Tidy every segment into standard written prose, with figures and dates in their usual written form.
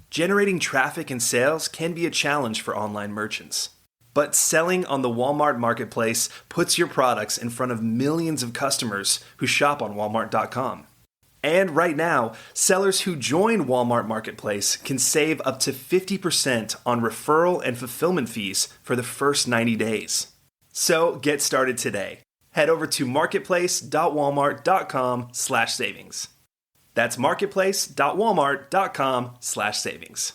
Generating traffic and sales can be a challenge for online merchants. But selling on the Walmart Marketplace puts your products in front of millions of customers who shop on Walmart.com. And right now, sellers who join Walmart Marketplace can save up to 50% on referral and fulfillment fees for the first 90 days. So get started today. Head over to marketplace.walmart.com/savings. That's marketplace.walmart.com/savings.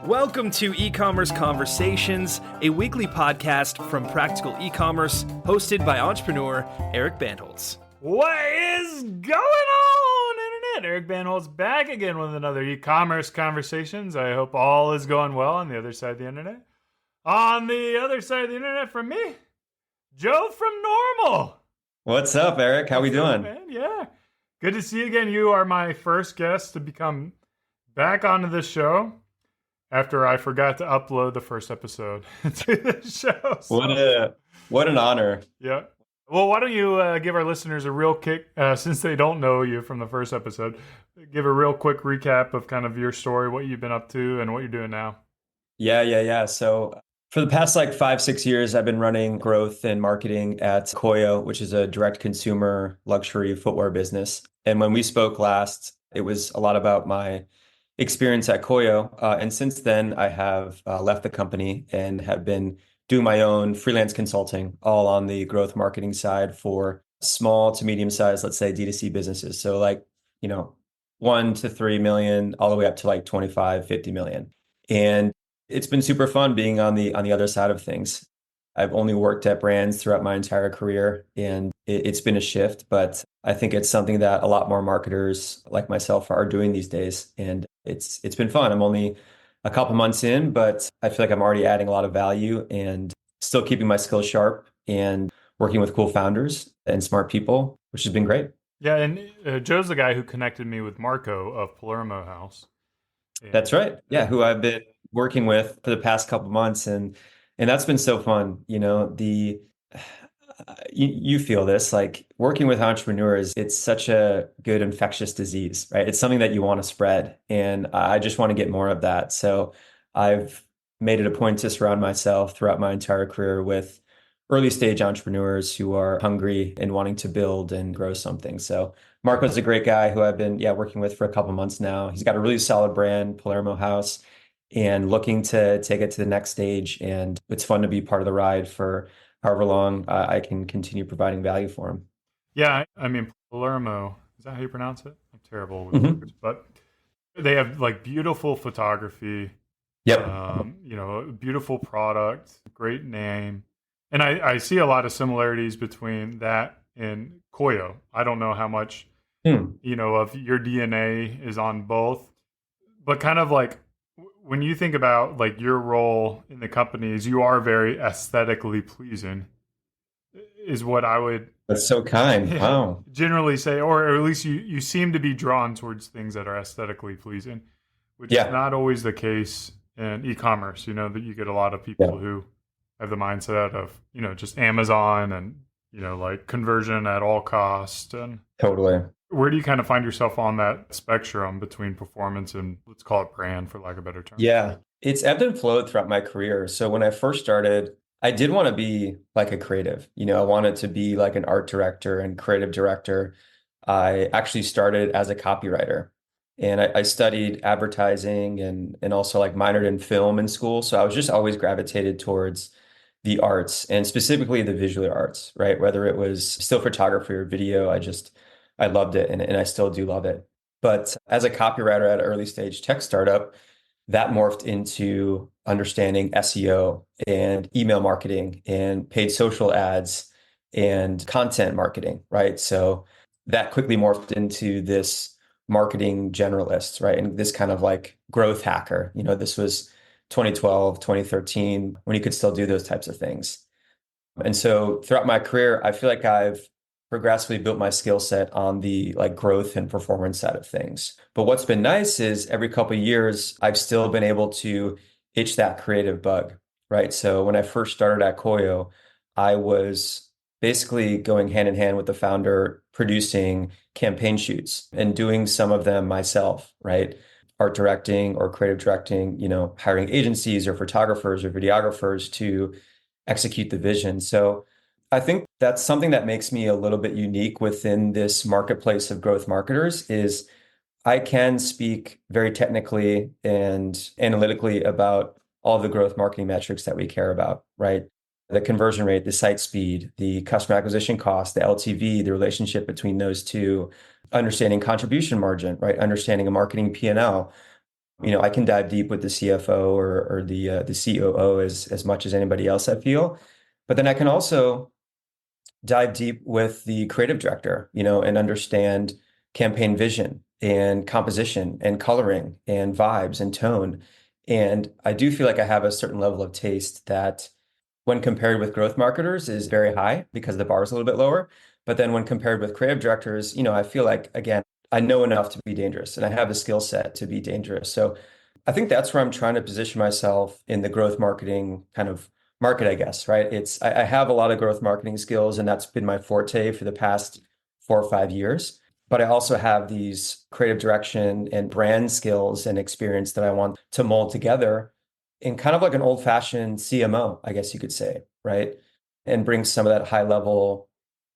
Welcome to Ecommerce Conversations, a weekly podcast from Practical E-commerce, hosted by entrepreneur Eric Bandholz. What is going on, Internet? Eric Bandholz back again with another E-commerce Conversations. I hope all is going well on the other side of the Internet. On the other side of the Internet from me, Joe from Normal. What's up, Eric? How we doing? Man? Yeah. Good to see you again. You are my first guest to become back onto the show after I forgot to upload the first episode to the show. So, what an honor. Yeah. Well, why don't you give our listeners a real kick, since they don't know you from the first episode, give a real quick recap of kind of your story, what you've been up to, and what you're doing now. Yeah. So for the past 5-6 years, I've been running growth and marketing at Koyo, which is a direct consumer luxury footwear business. And when we spoke last, it was a lot about my experience at Koyo. And since then, I have left the company and have been doing my own freelance consulting, all on the growth marketing side for small to medium sized, let's say D2C businesses. So 1 to 3 million, all the way up to 25, 50 million. And it's been super fun being on the other side of things. I've only worked at brands throughout my entire career, and it's been a shift, but I think it's something that a lot more marketers like myself are doing these days. And it's been fun. I'm only a couple months in, but I feel like I'm already adding a lot of value and still keeping my skills sharp and working with cool founders and smart people, which has been great. Yeah, and Joe's the guy who connected me with Marco of Palermo House. And that's right. Yeah, who I've been working with for the past couple months, and that's been so fun. You feel this, working with entrepreneurs, it's such a good infectious disease, right? It's something that you want to spread. And I just want to get more of that. So I've made it a point to surround myself throughout my entire career with early stage entrepreneurs who are hungry and wanting to build and grow something. So Marco's a great guy who I've been working with for a couple months now. He's got a really solid brand, Palermo House, and looking to take it to the next stage. And it's fun to be part of the ride for however long I can continue providing value for him. Yeah, I mean, Palermo, is that how you pronounce it? I'm terrible with words, but they have beautiful photography. Yep. Beautiful product, great name. And I see a lot of similarities between that and Koyo. I don't know how much, of your DNA is on both, but kind of when you think about your role in the companies, you are very aesthetically pleasing, is what I would. That's so kind. Wow. Generally say, or at least you seem to be drawn towards things that are aesthetically pleasing, which is not always the case in e-commerce. That you get a lot of people who have the mindset of, just Amazon and, conversion at all cost. And totally. Where do you kind of find yourself on that spectrum between performance and, let's call it, brand, for lack of a better term? Yeah, it's ebbed and flowed throughout my career. So when I first started, I did want to be a creative. I wanted to be an art director and creative director. I actually started as a copywriter, and I studied advertising and also minored in film in school. So I was just always gravitated towards the arts, and specifically the visual arts, right? Whether it was still photography or video, I loved it, and I still do love it. But as a copywriter at an early stage tech startup, that morphed into understanding SEO and email marketing and paid social ads and content marketing, right? So that quickly morphed into this marketing generalist, right? And this kind of growth hacker. This was 2012, 2013, when you could still do those types of things. And so throughout my career, I feel like I've progressively built my skill set on the growth and performance side of things. But what's been nice is every couple of years, I've still been able to itch that creative bug, right? So when I first started at Koyo, I was basically going hand in hand with the founder, producing campaign shoots and doing some of them myself, right? art directing or creative directing, hiring agencies or photographers or videographers to execute the vision. So I think that's something that makes me a little bit unique within this marketplace of growth marketers is I can speak very technically and analytically about all the growth marketing metrics that we care about, right? The conversion rate, the site speed, the customer acquisition cost, the LTV, the relationship between those two, understanding contribution margin, right? Understanding a marketing P&L. I can dive deep with the CFO or the COO as much as anybody else, I feel. But then I can also dive deep with the creative director, and understand campaign vision and composition and coloring and vibes and tone. And I do feel like I have a certain level of taste that when compared with growth marketers is very high because the bar is a little bit lower. But then when compared with creative directors, I feel like, again, I know enough to be dangerous and I have the skill set to be dangerous. So I think that's where I'm trying to position myself in the growth marketing kind of market, I guess, right? I have a lot of growth marketing skills and that's been my forte for the past 4 or 5 years. But I also have these creative direction and brand skills and experience that I want to mold together in kind of like an old-fashioned CMO, I guess you could say, right? And bring some of that high-level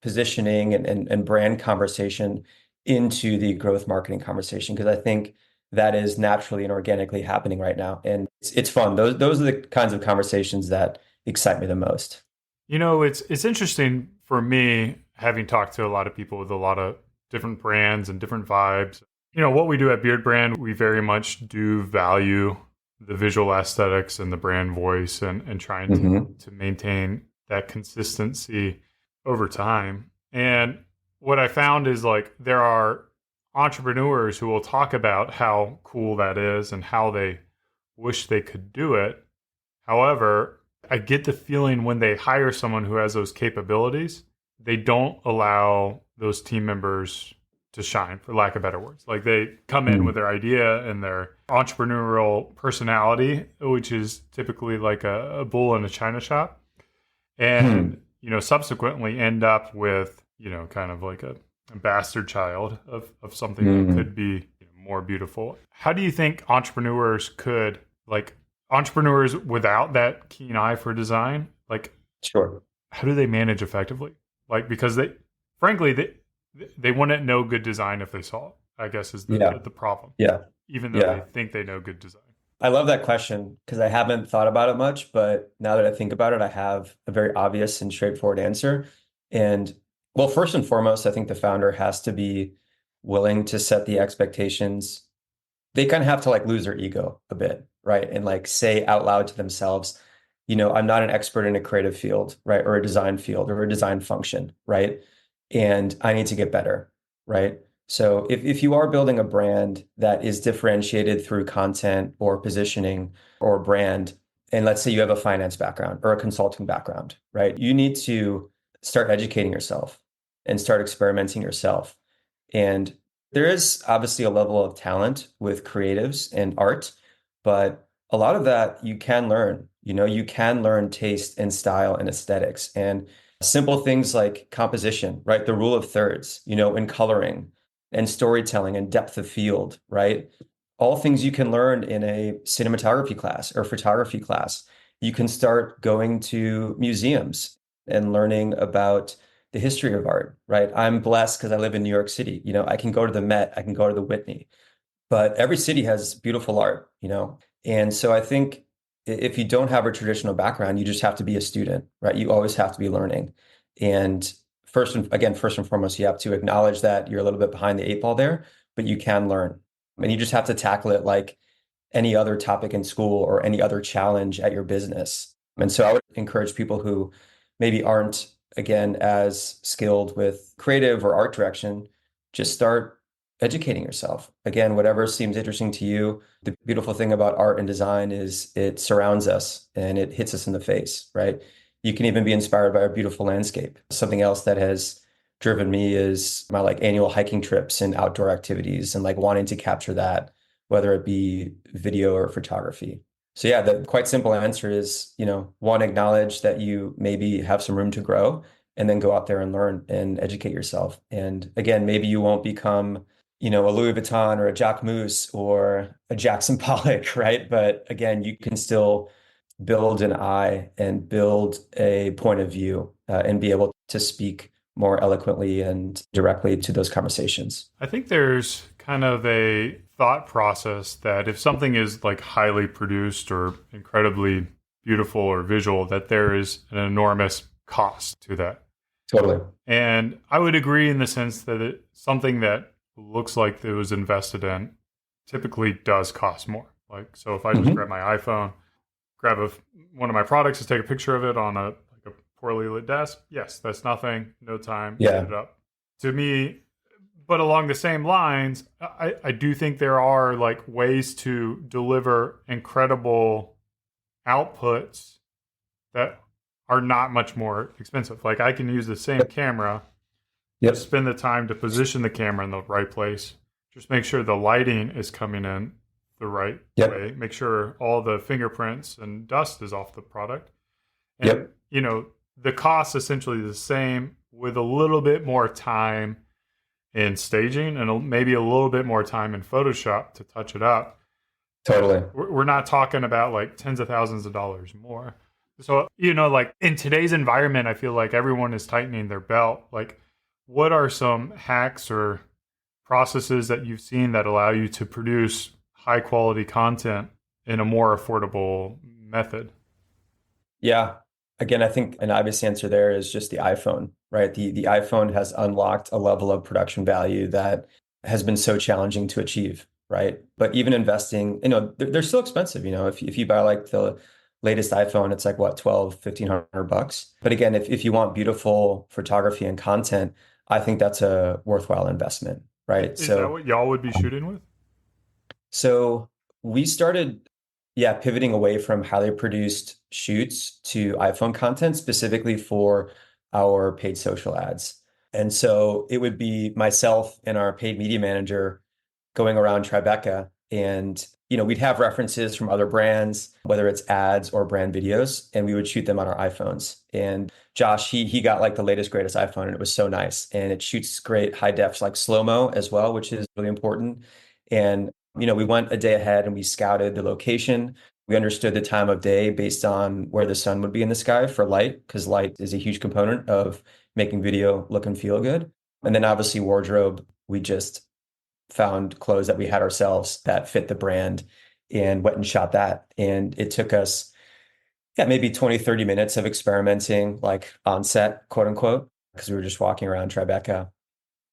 positioning and brand conversation into the growth marketing conversation, because I think that is naturally and organically happening right now. And it's fun. Those are the kinds of conversations that excite me the most. It's interesting for me, having talked to a lot of people with a lot of different brands and different vibes. What we do at Beard Brand, we very much do value the visual aesthetics and the brand voice and trying to maintain that consistency over time. And what I found is like there are entrepreneurs who will talk about how cool that is and how they wish they could do it. However, I get the feeling when they hire someone who has those capabilities, they don't allow those team members to shine, for lack of better words. Like they come in with their idea and their entrepreneurial personality, which is typically like a bull in a china shop, and subsequently end up with kind of like a bastard child of something that could be more beautiful. How do you think entrepreneurs without that keen eye for design, Sure, how do they manage effectively? Because they wouldn't know good design if they saw it, I guess is the problem. Yeah. Even though they think they know good design. I love that question because I haven't thought about it much, but now that I think about it, I have a very obvious and straightforward answer. And well, first and foremost, I think the founder has to be willing to set the expectations. They kind of have to lose their ego a bit, right? And say out loud to themselves, I'm not an expert in a creative field, right? Or a design field or a design function, right? And I need to get better, right? So if you are building a brand that is differentiated through content or positioning or brand, and let's say you have a finance background or a consulting background, right? You need to start educating yourself and start experimenting yourself. And there is obviously a level of talent with creatives and art, but a lot of that you can learn. You can learn taste and style and aesthetics and simple things like composition, right? The rule of thirds, in coloring and storytelling and depth of field, right? All things you can learn in a cinematography class or photography class. You can start going to museums and learning about the history of art, right? I'm blessed because I live in New York City. I can go to the Met, I can go to the Whitney, but every city has beautiful art, And so I think if you don't have a traditional background, you just have to be a student, right? You always have to be learning. And first and foremost, you have to acknowledge that you're a little bit behind the eight ball there, but you can learn. And you just have to tackle it like any other topic in school or any other challenge at your business. And so I would encourage people who maybe aren't, again, as skilled with creative or art direction, just start educating yourself. Again, whatever seems interesting to you. The beautiful thing about art and design is it surrounds us and it hits us in the face, right? You can even be inspired by a beautiful landscape. Something else that has driven me is my annual hiking trips and outdoor activities and wanting to capture that, whether it be video or photography. So yeah, the quite simple answer is, one, acknowledge that you maybe have some room to grow and then go out there and learn and educate yourself. And again, maybe you won't become a Louis Vuitton or a Jacquemus or a Jackson Pollock, right? But again, you can still build an eye and build a point of view and be able to speak more eloquently and directly to those conversations. I think there's kind of a thought process that if something is like highly produced or incredibly beautiful or visual, that there is an enormous cost to that. Totally. And I would agree in the sense that something that looks like it was invested in typically does cost more. Like, so if I just grab my iPhone, grab one of my products, just take a picture of it on a poorly lit desk, yes, that's nothing, no time, set it up. To me, but along the same lines, I do think there are like ways to deliver incredible outputs that are not much more expensive. Like I can use the same camera, spend the time to position the camera in the right place, just make sure the lighting is coming in the right way, make sure all the fingerprints and dust is off the product. And, the cost is essentially the same with a little bit more time in staging and maybe a little bit more time in Photoshop to touch it up. Totally. We're not talking about like tens of thousands of dollars more. So, like in today's environment, I feel like everyone is tightening their belt. Like, what are some hacks or processes that you've seen that allow you to produce high quality content in a more affordable method? Yeah. Again, I think an obvious answer there is just the iPhone, right? The iPhone has unlocked a level of production value that has been so challenging to achieve, right? But even investing, they're still expensive. If you buy like the latest iPhone, it's like what, 12, $1,500. But again, if you want beautiful photography and content, I think that's a worthwhile investment, right? Is that what y'all would be shooting with? So we started, pivoting away from highly produced shoots to iPhone content specifically for our paid social ads. And so it would be myself and our paid media manager going around Tribeca, and we'd have references from other brands, whether it's ads or brand videos, and we would shoot them on our iPhones. And Josh, he got like the latest, greatest iPhone, and it was so nice. And it shoots great high def, like slow-mo as well, which is really important. And we went a day ahead and we scouted the location. We understood the time of day based on where the sun would be in the sky for light, because light is a huge component of making video look and feel good. And then obviously wardrobe, we just found clothes that we had ourselves that fit the brand and went and shot that. And it took us, maybe 20, 30 minutes of experimenting, like on set, quote unquote, because we were just walking around Tribeca.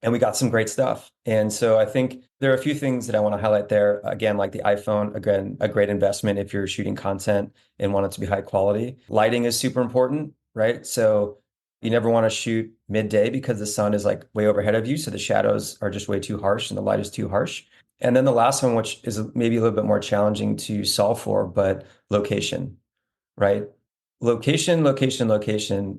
And we got some great stuff. And so I think there are a few things that I want to highlight there. Again, like the iPhone, again, a great investment if you're shooting content and want it to be high quality. Lighting is super important, right? So you never want to shoot midday because the sun is like way overhead of you. So the shadows are just way too harsh and the light is too harsh. And then the last one, which is maybe a little bit more challenging to solve for, but location, right? Location,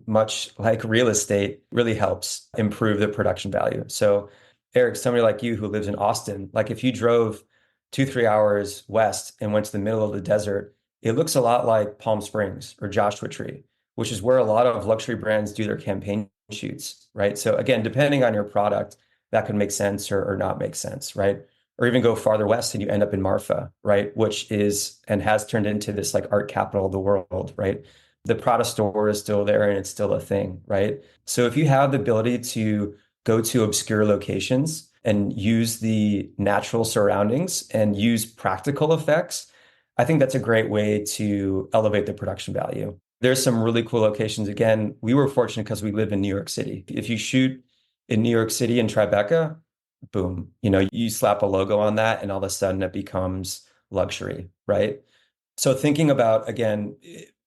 much like real estate, really helps improve the production value. So Eric, somebody like you who lives in Austin, like if you drove 2-3 hours west and went to the middle of the desert, it looks a lot like Palm Springs or Joshua Tree, which is where a lot of luxury brands do their campaign shoots, right? So again, depending on your product, that could make sense or not make sense, right? Or even go farther west and you end up in Marfa, right? Which is and has turned into this like art capital of the world, right? The Prada store is still there and it's still a thing, right? So if you have the ability to go to obscure locations and use the natural surroundings and use practical effects, I think that's a great way to elevate the production value. There's some really cool locations. Again, we were fortunate because we live in New York City. If you shoot in New York City in Tribeca, boom, you slap a logo on that and all of a sudden it becomes luxury, right? So thinking about, again,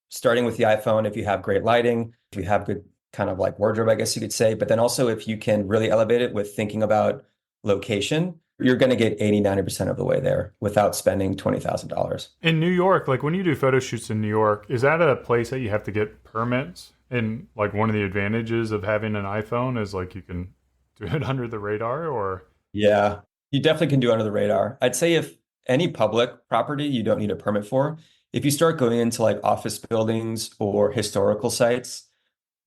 starting with the iPhone, if you have great lighting, if you have good kind of like wardrobe, I guess you could say, but then also if you can really elevate it with thinking about location, you're going to get 80-90% of the way there without spending $20,000. In New York, like when you do photo shoots in New York, is that a place that you have to get permits? And like one of the advantages of having an iPhone is like you can do it under the radar, or? Yeah, you definitely can do under the radar. I'd say if any public property you don't need a permit for, if you start going into like office buildings or historical sites,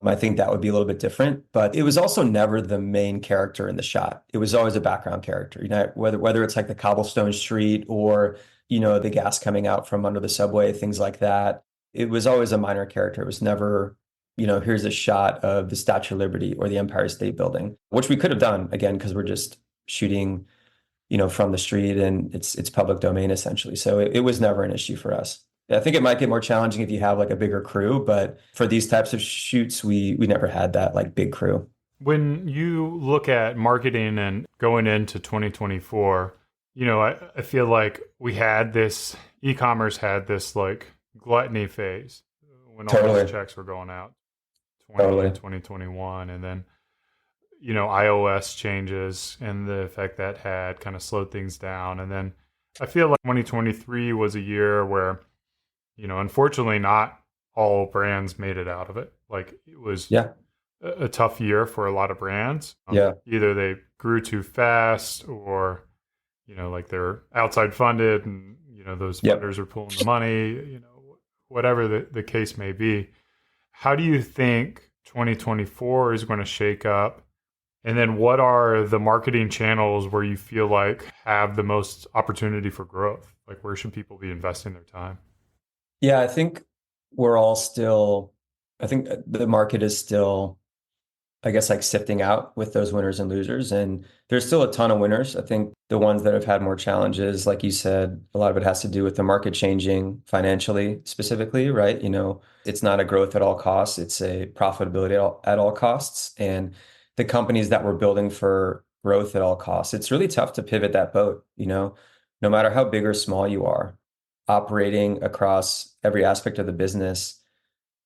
I think that would be a little bit different, but it was also never the main character in the shot. It was always a background character, whether it's like the cobblestone street or, the gas coming out from under the subway, things like that. It was always a minor character. It was never, here's a shot of the Statue of Liberty or the Empire State Building, which we could have done again, because we're just shooting, from the street and it's public domain essentially. So it was never an issue for us. I think it might get more challenging if you have like a bigger crew, but for these types of shoots, we never had that like big crew. When you look at marketing and going into 2024, I feel like e-commerce had this like gluttony phase when all those checks were going out, 2021, and then iOS changes and the effect that had kind of slowed things down. And then I feel like 2023 was a year where unfortunately, not all brands made it out of it. Like it was a tough year for a lot of brands. Either they grew too fast or, like they're outside funded and, those funders are pulling the money, whatever the case may be. How do you think 2024 is going to shake up? And then what are the marketing channels where you feel like have the most opportunity for growth? Like where should people be investing their time? Yeah, I think I think the market is still, I guess, like sifting out with those winners and losers. And there's still a ton of winners. I think the ones that have had more challenges, like you said, a lot of it has to do with the market changing financially, specifically, right? It's not a growth at all costs, it's a profitability at all costs. And the companies that were building for growth at all costs, it's really tough to pivot that boat, no matter how big or small you are. Operating across every aspect of the business,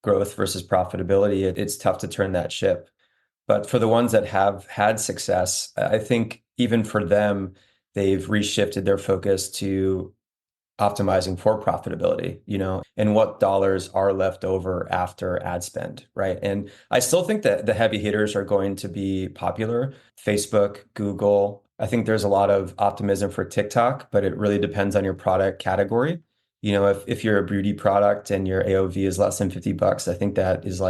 growth versus profitability, it's tough to turn that ship. But for the ones that have had success, I think even for them, they've reshifted their focus to optimizing for profitability, and what dollars are left over after ad spend, right? And I still think that the heavy hitters are going to be popular. Facebook, Google. I think there's a lot of optimism for TikTok, but it really depends on your product category. If you're a beauty product and your AOV is less than $50, I think that is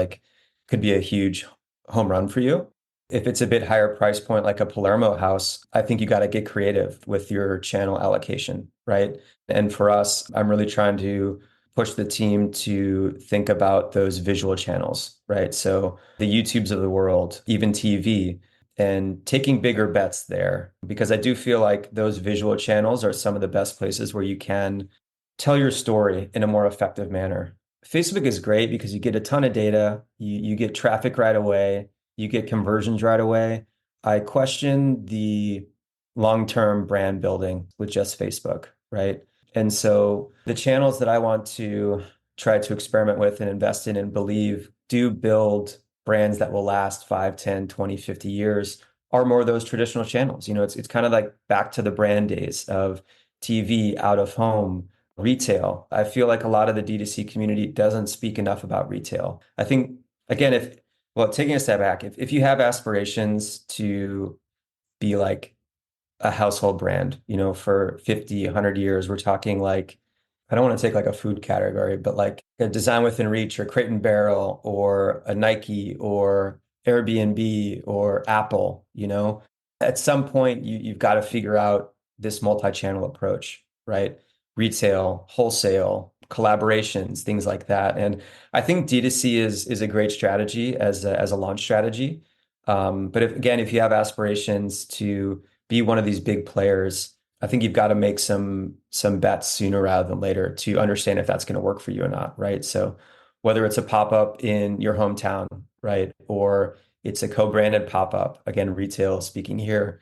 could be a huge home run for you. If it's a bit higher price point, like a Palermo house, I think you got to get creative with your channel allocation, right? And for us, I'm really trying to push the team to think about those visual channels, right? So the YouTubes of the world, even TV, and taking bigger bets there, because I do feel like those visual channels are some of the best places where you can tell your story in a more effective manner. Facebook is great because you get a ton of data, you get traffic right away, you get conversions right away. I question the long-term brand building with just Facebook, right? And so the channels that I want to try to experiment with and invest in and believe do build brands that will last 5, 10, 20, 50 years are more of those traditional channels. It's kind of like back to the brand days of TV, out of home, retail. I feel like a lot of the D2C community doesn't speak enough about retail. I think, again, taking a step back, if you have aspirations to be like a household brand, for 50, 100 years, we're talking like, I don't want to take like a food category, but like a Design Within Reach or Crate and Barrel or a Nike or Airbnb or Apple, at some point you've got to figure out this multi-channel approach, right? Retail, wholesale, collaborations, things like that. And I think D2C is a great strategy as a launch strategy. But if you have aspirations to be one of these big players, I think you've got to make some bets sooner rather than later to understand if that's going to work for you or not, right? So whether it's a pop-up in your hometown, right, or it's a co-branded pop-up, again, retail speaking here,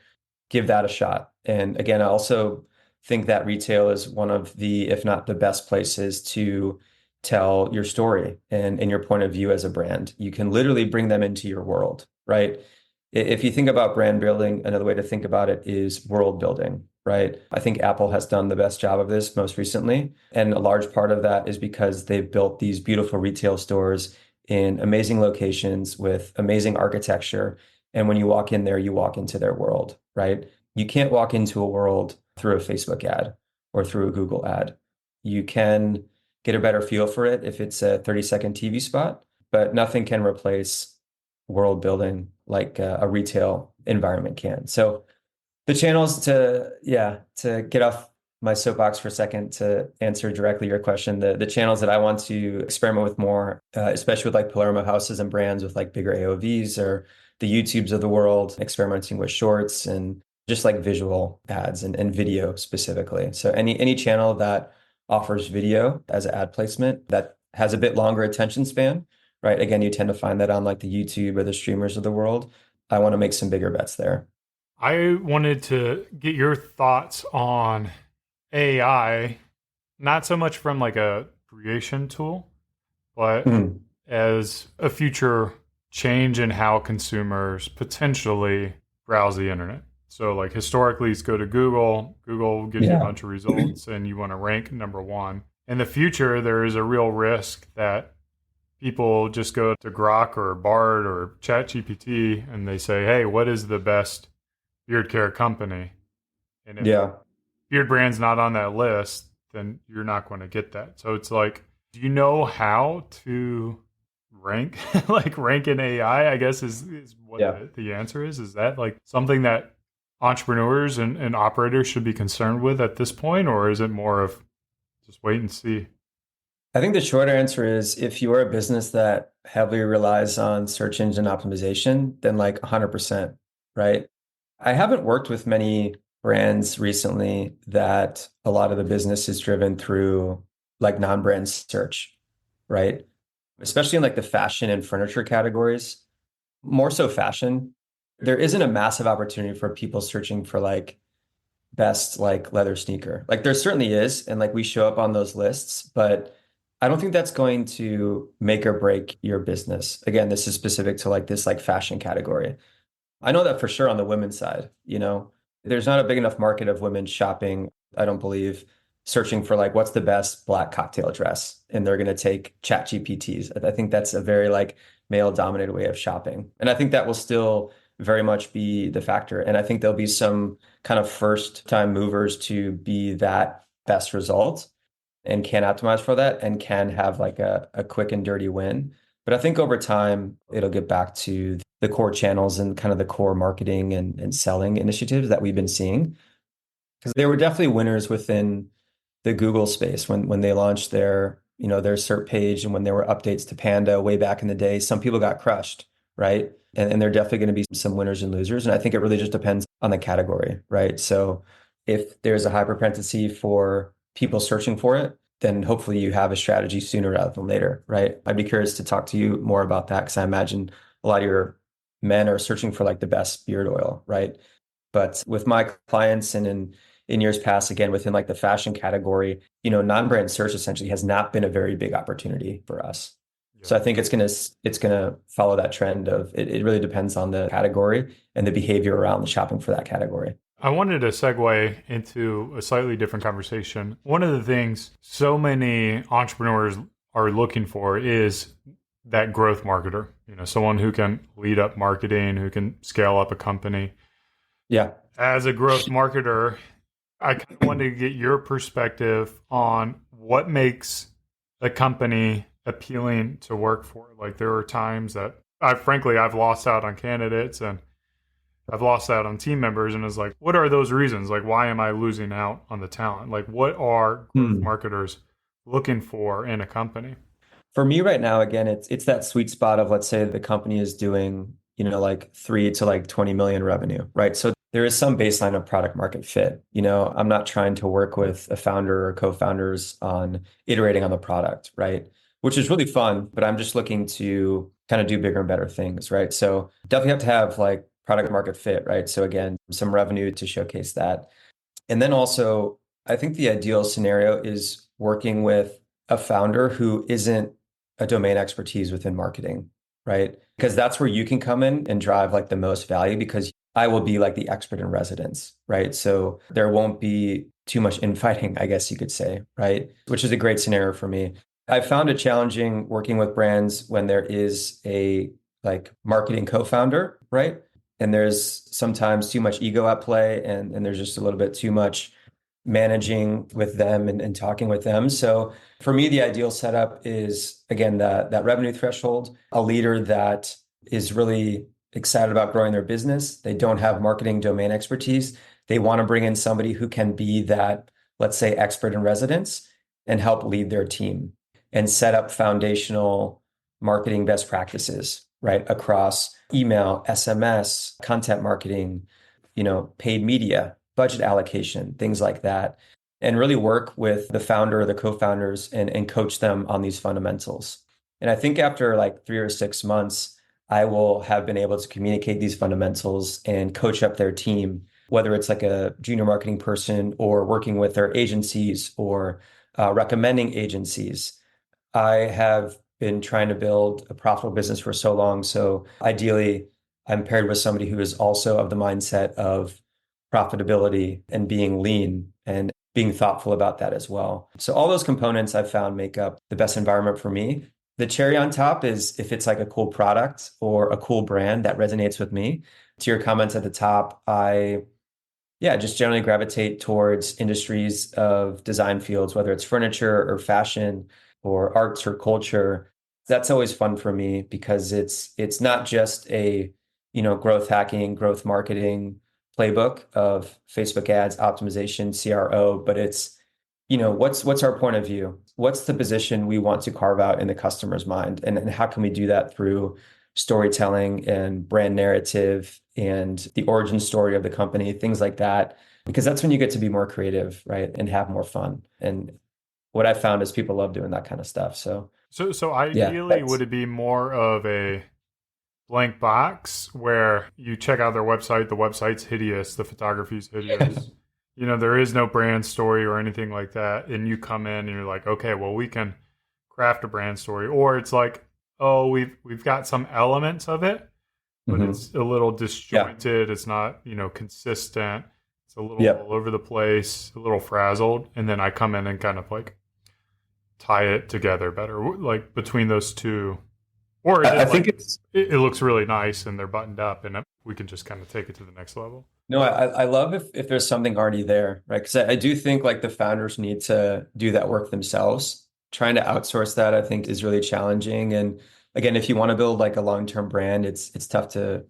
give that a shot. And again, I also think that retail is one of the, if not the best places to tell your story and your point of view as a brand. You can literally bring them into your world, right? If you think about brand building, another way to think about it is world building, right? I think Apple has done the best job of this most recently. And a large part of that is because they've built these beautiful retail stores in amazing locations with amazing architecture. And when you walk in there, you walk into their world, right? You can't walk into a world through a Facebook ad or through a Google ad. You can get a better feel for it if it's a 30-second TV spot, but nothing can replace world building like a retail environment can. So the channels to get off my soapbox for a second to answer directly your question, the channels that I want to experiment with more, especially with like Palermo houses and brands with like bigger AOVs, or the YouTubes of the world, experimenting with shorts and just like visual ads and video specifically. So any channel that offers video as an ad placement that has a bit longer attention span, right? Again, you tend to find that on like the YouTube or the streamers of the world. I want to make some bigger bets there. I wanted to get your thoughts on AI, not so much from like a creation tool, but as a future change in how consumers potentially browse the internet. So like historically, it's go to Google. Google gives you a bunch of results and you want to rank number one. In the future, there is a real risk that people just go to Grok or Bard or ChatGPT and they say, hey, what is the best beard care company? And if Beard Brand's not on that list, then you're not going to get that. So it's like, do you know how to rank, like rank in AI, I guess is what the answer is. Is that like something that entrepreneurs and operators should be concerned with at this point? Or is it more of just wait and see? I think the short answer is if you're a business that heavily relies on search engine optimization, then like 100%, right? I haven't worked with many brands recently that a lot of the business is driven through like non-brand search, right? Especially in like the fashion and furniture categories, more so fashion. There isn't a massive opportunity for people searching for like best like leather sneaker. Like there certainly is, and like we show up on those lists, but I don't think that's going to make or break your business. Again, this is specific to like this like fashion category. I know that for sure on the women's side, there's not a big enough market of women shopping, I don't believe, searching for like what's the best black cocktail dress, and they're going to take chat GPTs. I think that's a very like male dominated way of shopping. And I think that will still very much be the factor. And I think there'll be some kind of first time movers to be that best result and can optimize for that and can have like a quick and dirty win. But I think over time, it'll get back to the core channels and kind of the core marketing and selling initiatives that we've been seeing. Because there were definitely winners within the Google space when they launched their SERP page, and when there were updates to Panda way back in the day. Some people got crushed, right? And there are definitely going to be some winners and losers. And I think it really just depends on the category, right? So if there's a high propensity for people searching for it, then hopefully you have a strategy sooner rather than later, right? I'd be curious to talk to you more about that, because I imagine a lot of your men are searching for like the best beard oil, right? But with my clients and in years past, again, within like the fashion category, non-brand search essentially has not been a very big opportunity for us. Yeah. So I think it's gonna follow that trend of it really depends on the category and the behavior around the shopping for that category. I wanted to segue into a slightly different conversation. One of the things so many entrepreneurs are looking for is that growth marketer, someone who can lead up marketing, who can scale up a company. Yeah. As a growth marketer, I kind of wanted to get your perspective on what makes a company appealing to work for. Like there are times that I've lost out on candidates and I've lost out on team members, and it's like, what are those reasons? Like, why am I losing out on the talent? Like, what are growth marketers looking for in a company? For me right now, again, it's that sweet spot of, let's say the company is doing, like 3 to like 20 million revenue, right? So there is some baseline of product market fit. I'm not trying to work with a founder or co-founders on iterating on the product, right? Which is really fun, but I'm just looking to kind of do bigger and better things, right? So definitely have to have like product market fit, right? So again, some revenue to showcase that. And then also, I think the ideal scenario is working with a founder who isn't a domain expertise within marketing, right? Because that's where you can come in and drive like the most value, because I will be like the expert in residence, right? So there won't be too much infighting, I guess you could say, right? Which is a great scenario for me. I found it challenging working with brands when there is a like marketing co-founder, right? And there's sometimes too much ego at play, and there's just a little bit too much managing with them and talking with them. So for me, the ideal setup is, again, that revenue threshold, a leader that is really excited about growing their business. They don't have marketing domain expertise. They want to bring in somebody who can be that, let's say, expert in residence and help lead their team and set up foundational marketing best practices, right? Across email, SMS, content marketing, paid media, budget allocation, things like that, and really work with the founder or the co-founders and coach them on these fundamentals. And I think after like 3 or 6 months, I will have been able to communicate these fundamentals and coach up their team, whether it's like a junior marketing person or working with their agencies or recommending agencies. I have been trying to build a profitable business for so long. So ideally, I'm paired with somebody who is also of the mindset of profitability and being lean and being thoughtful about that as well. So all those components I've found make up the best environment for me. The cherry on top is if it's like a cool product or a cool brand that resonates with me. To your comments at the top, I just generally gravitate towards industries of design fields, whether it's furniture or fashion or arts or culture. That's always fun for me because it's not just a, growth hacking, growth marketing playbook of Facebook ads, optimization, CRO, but it's, what's our point of view? What's the position we want to carve out in the customer's mind? And how can we do that through storytelling and brand narrative and the origin story of the company, things like that, because that's when you get to be more creative, right? And have more fun. And what I found is people love doing that kind of stuff. So ideally, would it be more of a blank box where you check out their website, the website's hideous, the photography's hideous, there is no brand story or anything like that, and you come in and you're like, okay, well, we can craft a brand story, or it's like, oh, we've got some elements of it, but it's a little disjointed. It's not, consistent. It's a little all over the place, a little frazzled. And then I come in and kind of like tie it together better, like between those two. Or I think it looks really nice and they're buttoned up and we can just kind of take it to the next level. No, I love if there's something already there, right? Because I do think like the founders need to do that work themselves. Trying to outsource that, I think, is really challenging. And again, if you want to build like a long-term brand, it's tough to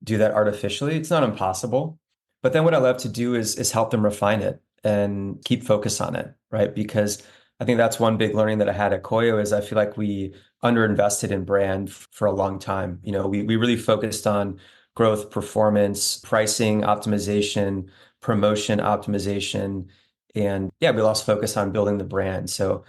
do that artificially. It's not impossible. But then what I love to do is help them refine it and keep focus on it, right? Because I think that's one big learning that I had at Koyo is I feel like we underinvested in brand for a long time. We really focused on growth, performance, pricing, optimization, promotion optimization. And we lost focus on building the brand. So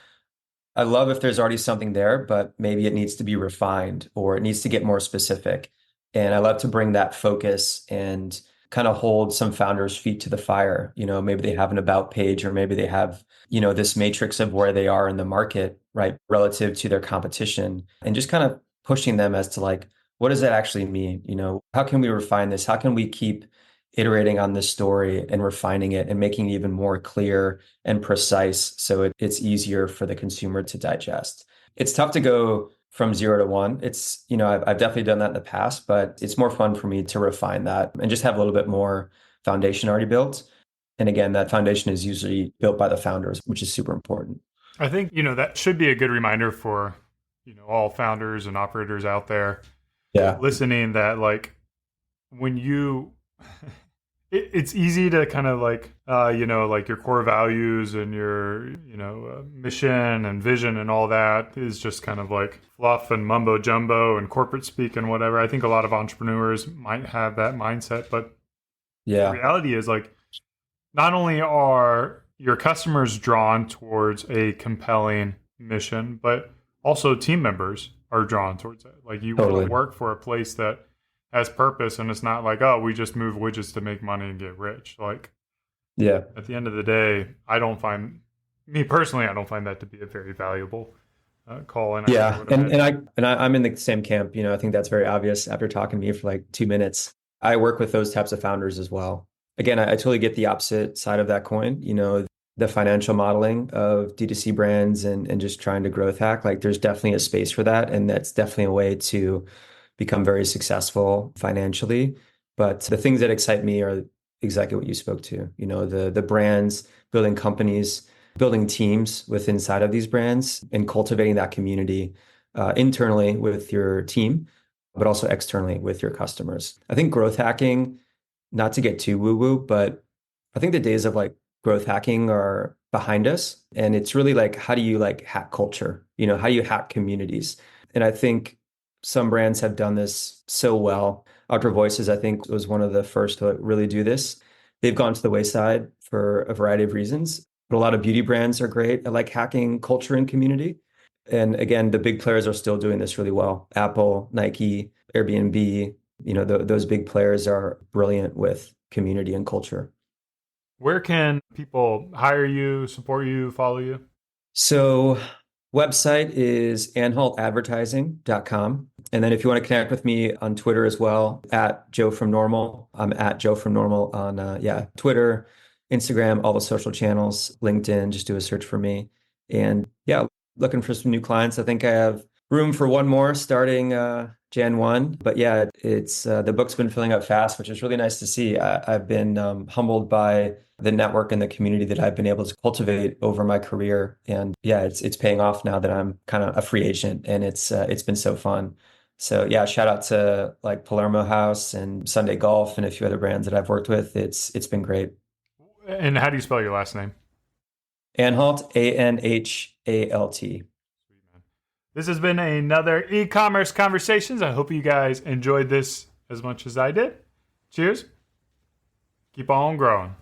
I love if there's already something there, but maybe it needs to be refined or it needs to get more specific. And I love to bring that focus and kind of hold some founders' feet to the fire. Maybe they have an about page or maybe they have, this matrix of where they are in the market, right, relative to their competition, and just kind of pushing them as to like, what does that actually mean? How can we refine this? How can we keep iterating on this story and refining it and making it even more clear and precise so it's easier for the consumer to digest? It's tough to go from 0 to 1. It's, I've definitely done that in the past, but it's more fun for me to refine that and just have a little bit more foundation already built. And again, that foundation is usually built by the founders, which is super important. I think, that should be a good reminder for, all founders and operators out there listening that like when you, it's easy to kind of like, like your core values and your, mission and vision and all that is just kind of like fluff and mumbo jumbo and corporate speak and whatever. I think a lot of entrepreneurs might have that mindset, but the reality is like, not only are your customers drawn towards a compelling mission, but also team members are drawn towards it. Like you want to work for a place that has purpose, and it's not like, oh, we just move widgets to make money and get rich. Like, at the end of the day, I don't find that to be a very valuable call. And I'm in the same camp. I think that's very obvious after talking to you for like 2 minutes. I work with those types of founders as well. Again, I totally get the opposite side of that coin. The financial modeling of D2C brands and just trying to growth hack. Like, there's definitely a space for that, and that's definitely a way to become very successful financially. But the things that excite me are exactly what you spoke to. The brands, building companies, building teams within inside of these brands, and cultivating that community internally with your team, but also externally with your customers. I think growth hacking, not to get too woo-woo, but I think the days of like growth hacking are behind us. And it's really like, how do you like hack culture? How do you hack communities? And I think some brands have done this so well. Outdoor Voices, I think, was one of the first to really do this. They've gone to the wayside for a variety of reasons, but a lot of beauty brands are great at like hacking culture and community. And again, the big players are still doing this really well. Apple, Nike, Airbnb, those big players are brilliant with community and culture. Where can people hire you, support you, follow you? So website is anhaltadvertising.com. And then if you want to connect with me on Twitter as well, at Joe from Normal, I'm at Joe from Normal on Twitter, Instagram, all the social channels, LinkedIn, just do a search for me. And yeah, looking for some new clients. I think I have room for one more starting Jan 1. But yeah, it's the book's been filling up fast, which is really nice to see. I've been humbled by the network and the community that I've been able to cultivate over my career. And yeah, it's paying off now that I'm kind of a free agent, and it's been so fun. So yeah, shout out to like Palermo House and Sunday Golf and a few other brands that I've worked with. It's been great. And how do you spell your last name? Anhalt, Anhalt. This has been another e-commerce conversations. I hope you guys enjoyed this as much as I did. Cheers. Keep on growing.